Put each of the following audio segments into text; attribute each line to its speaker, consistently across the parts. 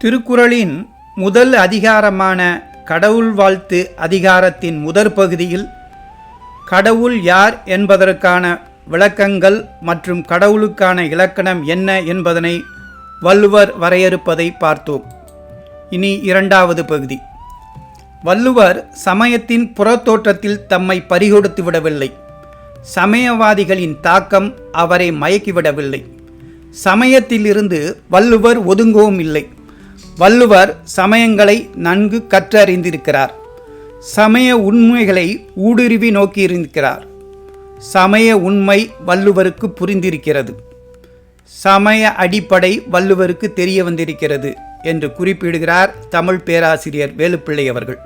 Speaker 1: திருக்குறளின் முதல் அதிகாரமான கடவுள் வாழ்த்து அதிகாரத்தின் முதற் பகுதியில் கடவுள் யார் என்பதற்கான விளக்கங்கள் மற்றும் கடவுளுக்கான இலக்கணம் என்ன என்பதனை வள்ளுவர் வரையறுப்பதை பார்த்தோம். இனி இரண்டாவது பகுதி. வள்ளுவர் சமயத்தின் புறத்தோற்றத்தில் தம்மை பறிகொடுத்து விடவில்லை. சமயவாதிகளின் தாக்கம் அவரை மயக்கிவிடவில்லை. சமயத்திலிருந்து வள்ளுவர் ஒதுங்கவும் இல்லை. வள்ளுவர் சமயங்களை நன்கு கற்றறிந்திருக்கிறார். சமய உண்மைகளை ஊடுருவி நோக்கியிருக்கிறார். சமய உண்மை வள்ளுவருக்கு புரிந்திருக்கிறது. சமய அடிப்படை வள்ளுவருக்கு தெரிய வந்திருக்கிறது என்று குறிப்பிடுகிறார் தமிழ் பேராசிரியர் வேலுப்பிள்ளை அவர்கள்.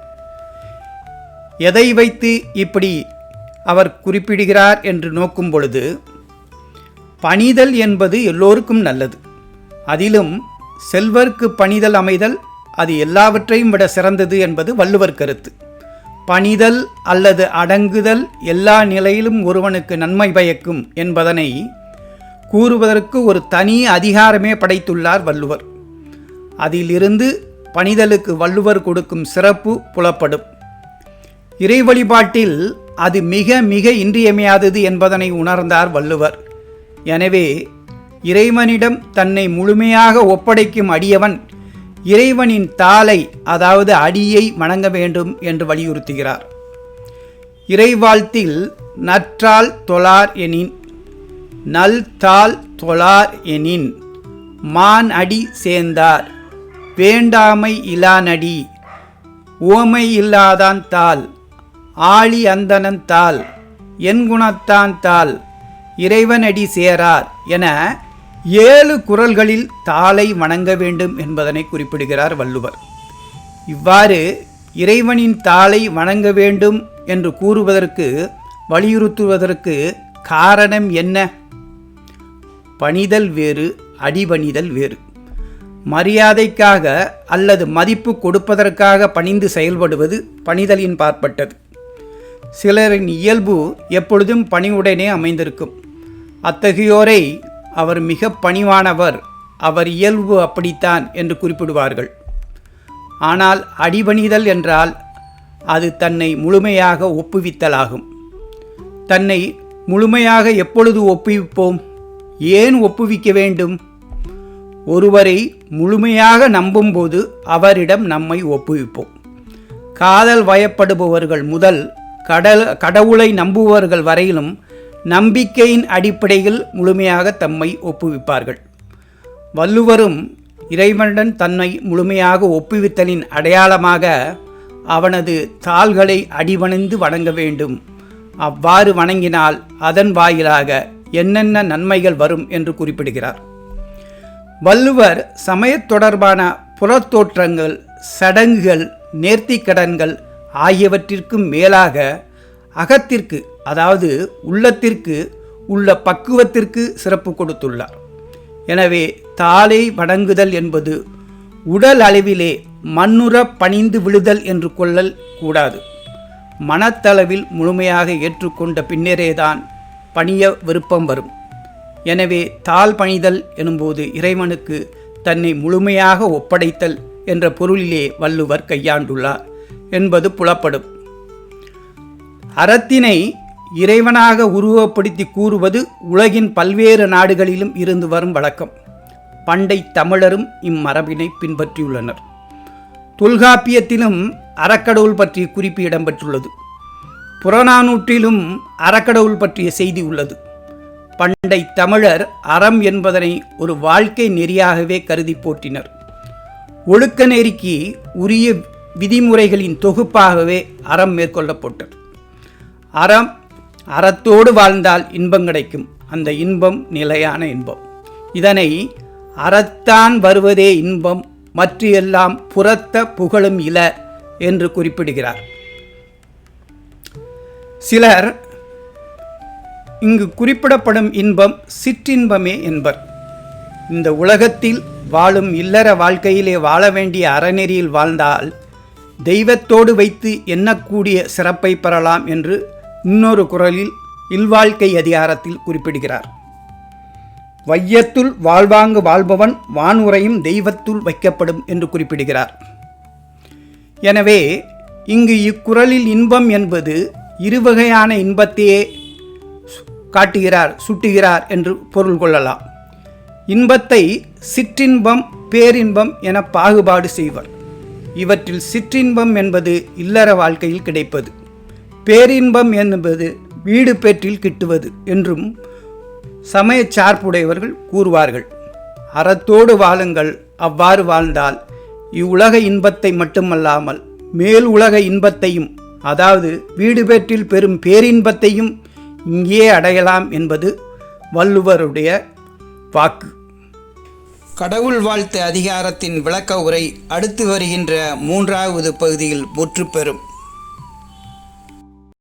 Speaker 1: எதை வைத்து இப்படி அவர் குறிப்பிடுகிறார் என்று நோக்கும் பொழுது, பணிதல் என்பது எல்லோருக்கும் நல்லது. அதிலும் செல்வர்க்கு பணிதல் அமைதல் அது எல்லாவற்றையும் விட சிறந்தது என்பது வள்ளுவர் கருத்து. பணிதல் அல்லது அடங்குதல் எல்லா நிலையிலும் ஒருவனுக்கு நன்மை பயக்கும் என்பதனை கூறுவதற்கு ஒரு தனி அதிகாரமே படைத்துள்ளார் வள்ளுவர். அதிலிருந்து பணிதலுக்கு வள்ளுவர் கொடுக்கும் சிறப்பு புலப்படும். இறை வழிபாட்டில் அது மிக மிக இன்றியமையாதது என்பதனை உணர்ந்தார் வள்ளுவர். எனவே இறைவனிடம் தன்னை முழுமையாக ஒப்படைக்கும் அடியவன் இறைவனின் தாளை, அதாவது அடியை வணங்க வேண்டும் என்று வலியுறுத்துகிறார். இறைவாழ்த்தில் நற்றால் தொழார் எனின், நல் தாள் தொழார் எனின், மான் அடி சேர்ந்தார், வேண்டாமை இலானடி, ஓமை இல்லாதான் தாள், ஆழி அந்தனன் தாள், என் குணத்தான் தாள், இறைவனடி சேரார் என 7 குறள்களில் தாளை வணங்க வேண்டும் என்பதனை குறிப்பிடுகிறார் வள்ளுவர். இவ்வாறு இறைவனின் தாளை வணங்க வேண்டும் என்று கூறுவதற்கு வலியுறுத்துவதற்கு காரணம் என்ன? பணிதல் வேறு, அடிபணிதல் வேறு. மரியாதைக்காக அல்லது மதிப்பு கொடுப்பதற்காக பணிந்து செயல்படுவது பணிதலின் பாற்பட்டது. சிலரின் இயல்பு எப்பொழுதும் பணிவுடனே அமைந்திருக்கும். அத்தகையோரை அவர் மிக பணிவானவர், அவர் இயல்பு அப்படித்தான் என்று குறிப்பிடுவார்கள். ஆனால் அடிபணிதல் என்றால் அது தன்னை முழுமையாக ஒப்புவித்தலாகும். தன்னை முழுமையாக எப்பொழுது ஒப்புவிப்போம்? ஏன் ஒப்புவிக்க வேண்டும்? ஒருவரை முழுமையாக நம்பும்போது அவரிடம் நம்மை ஒப்புவிப்போம். காதல் வயப்படுபவர்கள் முதல் கடவுளை நம்புபவர்கள் வரையிலும் நம்பிக்கையின் அடிப்படையில் முழுமையாக தம்மை ஒப்புவிப்பார்கள். வள்ளுவரும் இறைவனுடன் தன்னை முழுமையாக ஒப்புவித்தலின் அடையாளமாக அவனது தாள்களை அடிபணிந்து வணங்க வேண்டும். அவ்வாறு வணங்கினால் அதன் வாயிலாக என்னென்ன நன்மைகள் வரும் என்று குறிப்பிடுகிறார். வள்ளுவர் சமயத் தொடர்பான புறத்தோற்றங்கள், சடங்குகள், நேர்த்திக்கடன்கள் ஆகியவற்றிற்கும் மேலாக அகத்திற்கு, அதாவது உள்ளத்திற்கு உள்ள பக்குவத்திற்கு சிறப்பு கொடுத்துள்ளார். எனவே தாளை வணங்குதல் என்பது உடல் அளவிலே மண்ணுற பணிந்து விழுதல் என்று கொள்ளல் கூடாது. மனத்தளவில் முழுமையாக ஏற்றுக்கொண்ட பின்னரேதான் பணிய விருப்பம் வரும். எனவே தாள் பணிதல் எனும்போது இறைவனுக்கு தன்னை முழுமையாக ஒப்படைத்தல் என்ற பொருளிலே வள்ளுவர் கையாண்டுள்ளார் என்பது புலப்படும். அறத்தினை இறைவனாக உருவப்படுத்தி கூறுவது உலகின் பல்வேறு நாடுகளிலும் இருந்து வரும் வழக்கம். பண்டை தமிழரும் இம்மரபினை பின்பற்றியுள்ளனர். தொல்காப்பியத்திலும் அறக்கடவுள் பற்றிய குறிப்பு இடம்பெற்றுள்ளது. புறநானூற்றிலும் அறக்கடவுள் பற்றிய செய்தி உள்ளது. பண்டை தமிழர் அறம் என்பதனை ஒரு வாழ்க்கை நெறியாகவே கருதி போற்றினர். ஒழுக்க நெறிக்கு உரிய விதிமுறைகளின் தொகுப்பாகவே அறம் மேற்கொள்ளப்பட்டது. அறத்தோடு வாழ்ந்தால் இன்பம் கிடைக்கும். அந்த இன்பம் நிலையான இன்பம். இதனை அறத்தான் வருவதே இன்பம், மற்ற எல்லாம் புறத்த புகழும் இல என்று குறிப்பிடுகிறார். சிலர் இங்கு குறிப்பிடப்படும் இன்பம் சிற்றின்பமே என்பர். இந்த உலகத்தில் வாழும் இல்லற வாழ்க்கையிலே வாழ வேண்டிய அறநெறியில் வாழ்ந்தால் தெய்வத்தோடு வைத்து எண்ணக்கூடிய சிறப்பை பெறலாம் என்று இன்னொரு குறளில் இல்வாழ்க்கை அதிகாரத்தில் குறிப்பிடுகிறார். வையத்துள் வாழ்வாங்கு வாழ்பவன் வானுரையும் தெய்வத்துள் வைக்கப்படும் என்று குறிப்பிடுகிறார். எனவே இங்கு இக்குறளில் இன்பம் என்பது இருவகையான இன்பத்தையே சுட்டுகிறார் என்று பொருள் கொள்ளலாம். இன்பத்தை சிற்றின்பம் பேரின்பம் என பாகுபாடு செய்வர். இவற்றில் சிற்றின்பம் என்பது இல்லற வாழ்க்கையில் கிடைப்பது, பேரின்பம் என்பது வீடு பேற்றில் கிட்டுவது என்றும் சமய சார்புடையவர்கள் கூறுவார்கள். அறத்தோடு வாழுங்கள். அவ்வாறு வாழ்ந்தால் இவ்வுலக இன்பத்தை மட்டுமல்லாமல் மேல் உலக இன்பத்தையும், அதாவது வீடு பேற்றில் பெறும் பேரின்பத்தையும் இங்கே அடையலாம் என்பது வள்ளுவருடைய வாக்கு. கடவுள் வாழ்த்து அதிகாரத்தின் விளக்க உரை அடுத்து வருகின்ற 3வது பகுதியில் முற்றுப்பெறும்.